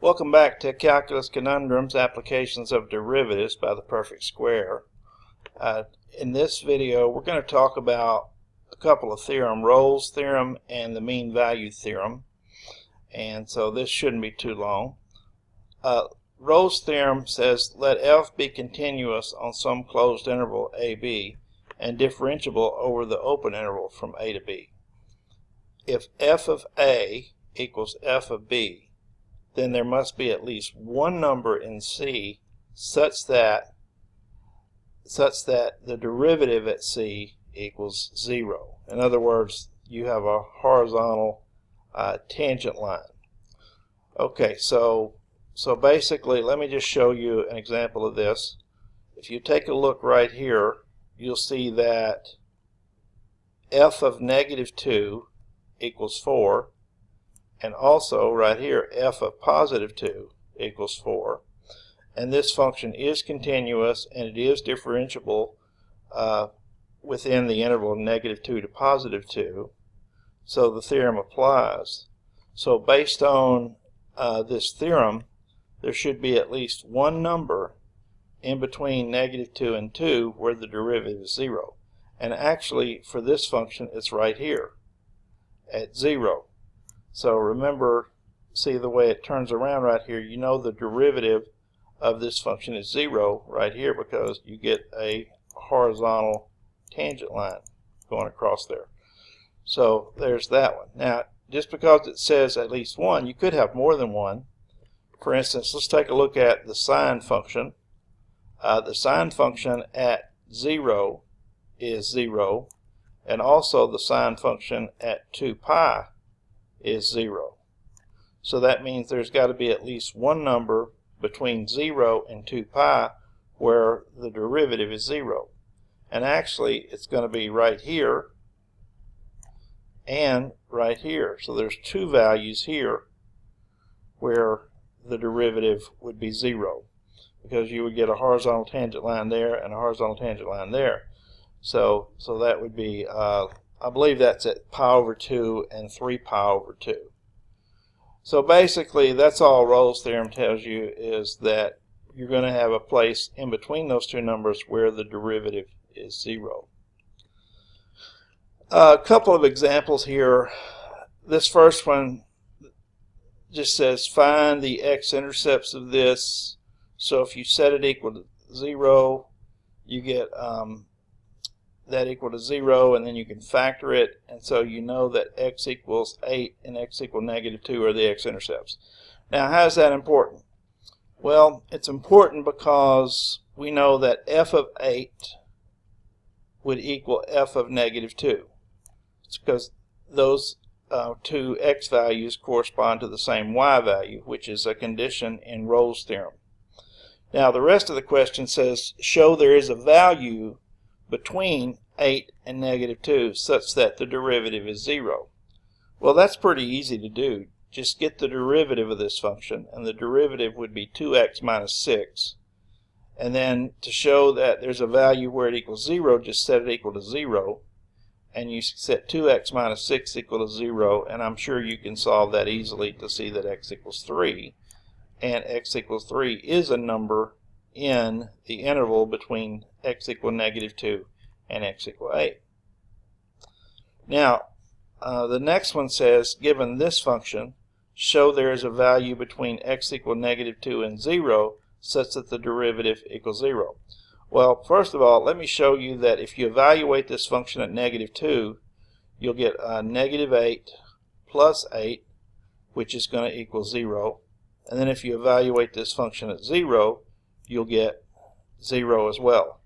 Welcome back to Calculus Conundrums, Applications of Derivatives by the Perfect Square. In this video we're going to talk about a couple of theorems, Rolle's theorem and the mean value theorem, and so this shouldn't be too long. Rolle's theorem says let f be continuous on some closed interval ab and differentiable over the open interval from a to b. If f of a equals f of b, then there must be at least one number in C such that the derivative at C equals 0. In other words, you have a horizontal tangent line. Okay, so basically, let me just show you an example of this. If you take a look right here, you'll see that f of negative 2 equals 4. And also right here, f of positive 2 equals 4. And this function is continuous and it is differentiable within the interval of negative 2 to positive 2. So the theorem applies. So based on this theorem, there should be at least one number in between negative 2 and 2 where the derivative is 0. And actually, for this function, it's right here at 0. So remember, see the way it turns around right here, you know the derivative of this function is 0 right here because you get a horizontal tangent line going across there. So there's that one. Now, just because it says at least one, you could have more than one. For instance, let's take a look at the sine function. The sine function at 0 is 0, and also the sine function at 2 pi is 0. So that means there's got to be at least one number between 0 and 2 pi where the derivative is 0. And actually it's going to be right here and right here. So there's two values here where the derivative would be 0 because you would get a horizontal tangent line there and a horizontal tangent line there. So that would be I believe that's at pi over 2 and 3 pi over 2. So basically, that's all Rolle's theorem tells you, is that you're going to have a place in between those two numbers where the derivative is 0. A couple of examples here. This first one just says find the x-intercepts of this. So if you set it equal to 0, you get that equal to 0, and then you can factor it, and so you know that x equals 8 and x equal negative 2 are the x-intercepts. Now, how is that important? Well, it's important because we know that f of 8 would equal f of negative 2. It's because those two x values correspond to the same y value, which is a condition in Rolle's theorem. Now, the rest of the question says show there is a value between 8 and negative 2 such that the derivative is 0. Well, that's pretty easy to do. Just get the derivative of this function, and the derivative would be 2x minus 6. And then to show that there's a value where it equals 0, just set it equal to 0, and you set 2x minus 6 equal to 0, and I'm sure you can solve that easily to see that x equals 3, and x equals 3 is a number in the interval between x equal negative 2 and x equal 8. Now, the next one says, given this function, show there is a value between x equal negative 2 and 0 such that the derivative equals 0. Well, first of all, let me show you that if you evaluate this function at negative 2, you'll get negative 8 plus 8, which is going to equal 0. And then if you evaluate this function at 0, you'll get 0 as well.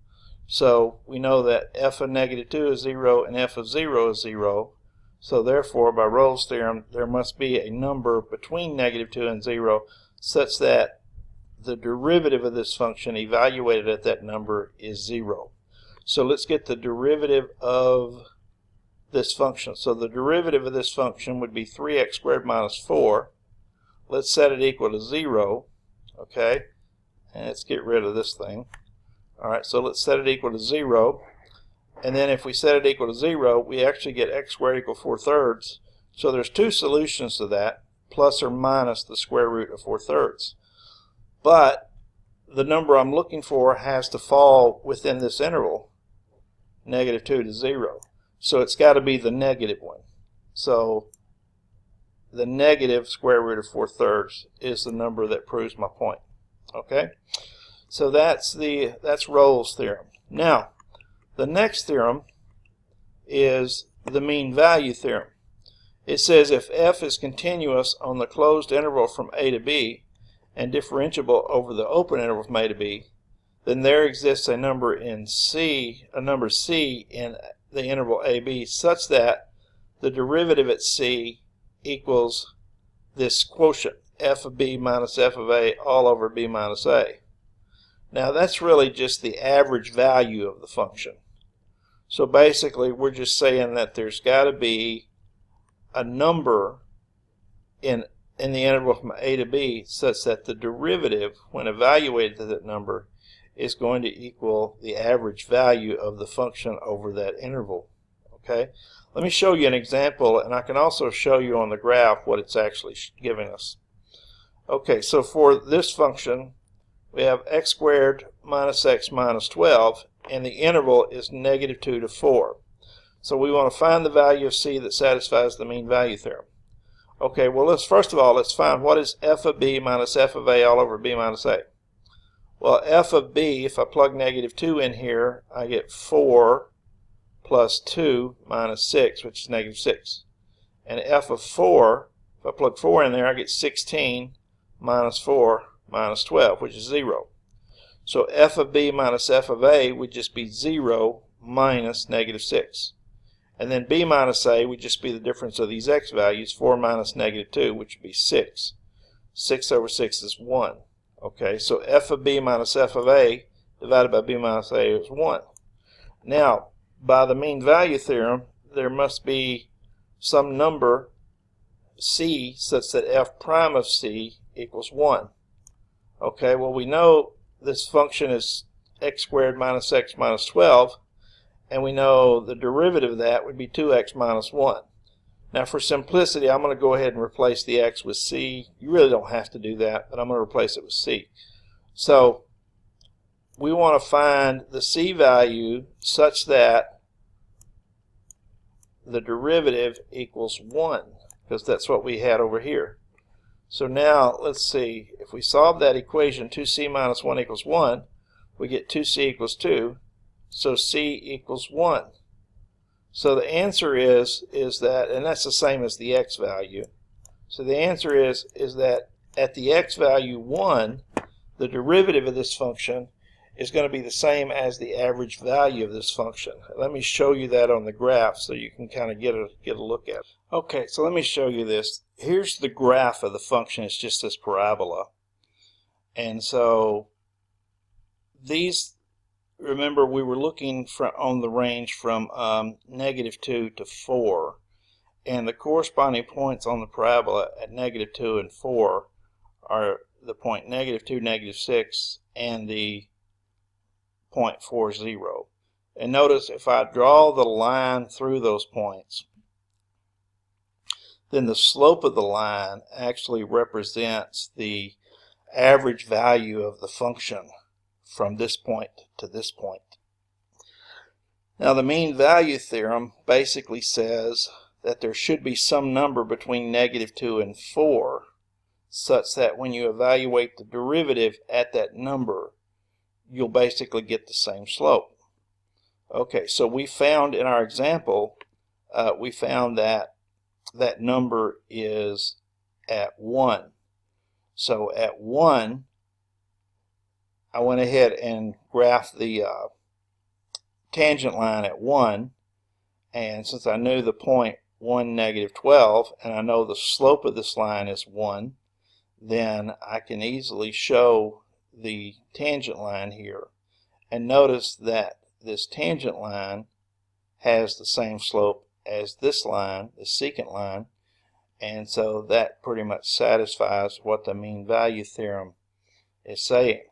So we know that f of negative 2 is 0 and f of 0 is 0. So therefore, by Rolle's theorem, there must be a number between negative 2 and 0 such that the derivative of this function evaluated at that number is 0. So let's get the derivative of this function. So the derivative of this function would be 3x squared minus 4. Let's set it equal to 0. Okay? And let's get rid of this thing. Alright, so let's set it equal to 0. And then if we set it equal to 0, we actually get x squared equal 4/3. So there's two solutions to that. plus or minus the square root of 4/3. But the number I'm looking for has to fall within this interval, -2 to 0. So it's got to be the negative one. So the negative square root of 4/3 is the number that proves my point. Okay? So that's Rolle's theorem. Now, the next theorem is the mean value theorem. It says if f is continuous on the closed interval from a to b and differentiable over the open interval from a to b, then there exists a number in c in the interval ab such that the derivative at c equals this quotient, f of b minus f of a all over b minus a. Now that's really just the average value of the function. So basically we're just saying that there's got to be a number in the interval from a to b such that the derivative, when evaluated to that number, is going to equal the average value of the function over that interval. Okay? Let me show you an example, and I can also show you on the graph what it's actually giving us. Okay, so for this function, we have x squared minus x minus 12, and the interval is -2 to 4. So we want to find the value of c that satisfies the mean value theorem. Okay, well, first of all, let's find what is f of b minus f of a all over b minus a. Well, f of b, if I plug -2 in here, I get 4 plus 2 minus 6, which is -6. And f of 4, if I plug 4 in there, I get 16 minus 4 minus 12, which is 0. So f of b minus f of a would just be 0 minus -6. And then b minus a would just be the difference of these x values, 4 minus -2, which would be 6. 6 over 6 is 1. Okay, so f of b minus f of a divided by b minus a is 1. Now, by the mean value theorem, there must be some number c such that f prime of c equals 1. Okay, well, we know this function is x squared minus x minus 12, and we know the derivative of that would be 2x minus 1. Now, for simplicity, I'm going to go ahead and replace the x with c. You really don't have to do that, but I'm going to replace it with c. So we want to find the c value such that the derivative equals 1, because that's what we had over here. So now, let's see, if we solve that equation, 2c minus 1 equals 1, we get 2c equals 2, so c equals 1. So the answer is that, and that's the same as the x value, so the answer is that at the x value 1, the derivative of this function is going to be the same as the average value of this function. Let me show you that on the graph so you can kind of get a look at it. Okay, so let me show you this. Here's the graph of the function. It's just this parabola. And so these, remember, we were looking on the range from -2 to 4. And the corresponding points on the parabola at -2 and 4 are the point -2, -6, and the point 4, 0. And notice if I draw the line through those points, then the slope of the line actually represents the average value of the function from this point to this point. Now, the mean value theorem basically says that there should be some number between -2 and 4 such that when you evaluate the derivative at that number, you'll basically get the same slope. Okay, so we found in our example, we found that that number is at 1. So at 1, I went ahead and graphed the tangent line at 1, and since I knew the point 1, -12, and I know the slope of this line is 1, then I can easily show the tangent line here. And notice that this tangent line has the same slope as this line, the secant line, and so that pretty much satisfies what the mean value theorem is saying.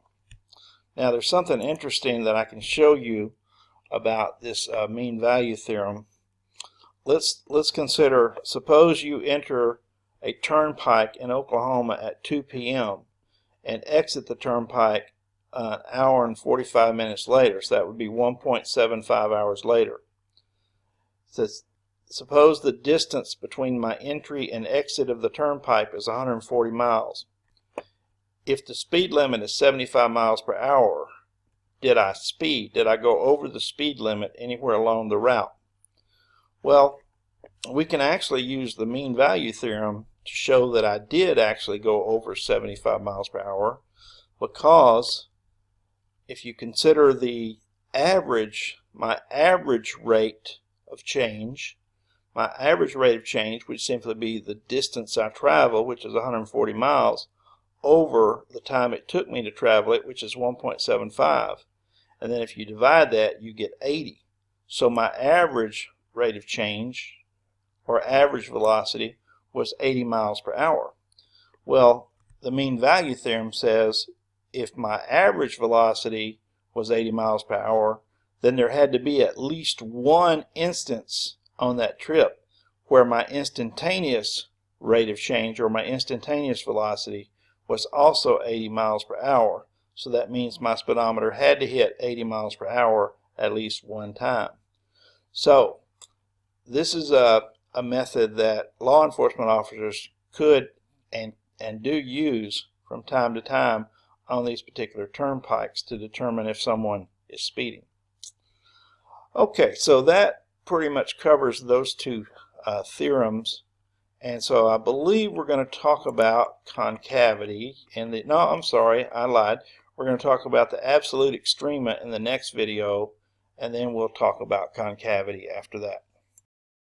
Now, there's something interesting that I can show you about this mean value theorem. Let's consider, suppose you enter a turnpike in Oklahoma at 2 p.m. and exit the turnpike an hour and 45 minutes later, so that would be 1.75 hours later. So suppose the distance between my entry and exit of the turnpike is 140 miles. If the speed limit is 75 miles per hour, did I speed? Did I go over the speed limit anywhere along the route? Well, we can actually use the mean value theorem to show that I did actually go over 75 miles per hour, because if you consider the average, my average rate of change, would simply be the distance I travel, which is 140 miles, over the time it took me to travel it, which is 1.75. And then if you divide that, you get 80. So my average rate of change, or average velocity, was 80 miles per hour. Well, the mean value theorem says if my average velocity was 80 miles per hour, then there had to be at least one instance on that trip where my instantaneous rate of change, or my instantaneous velocity, was also 80 miles per hour. So that means my speedometer had to hit 80 miles per hour at least one time. So this is a method that law enforcement officers could and do use from time to time on these particular turnpikes to determine if someone is speeding. Okay, so that pretty much covers those two theorems. And so I believe we're going to talk about concavity in the, no, I'm sorry, I lied. We're going to talk about the absolute extrema in the next video, and then we'll talk about concavity after that.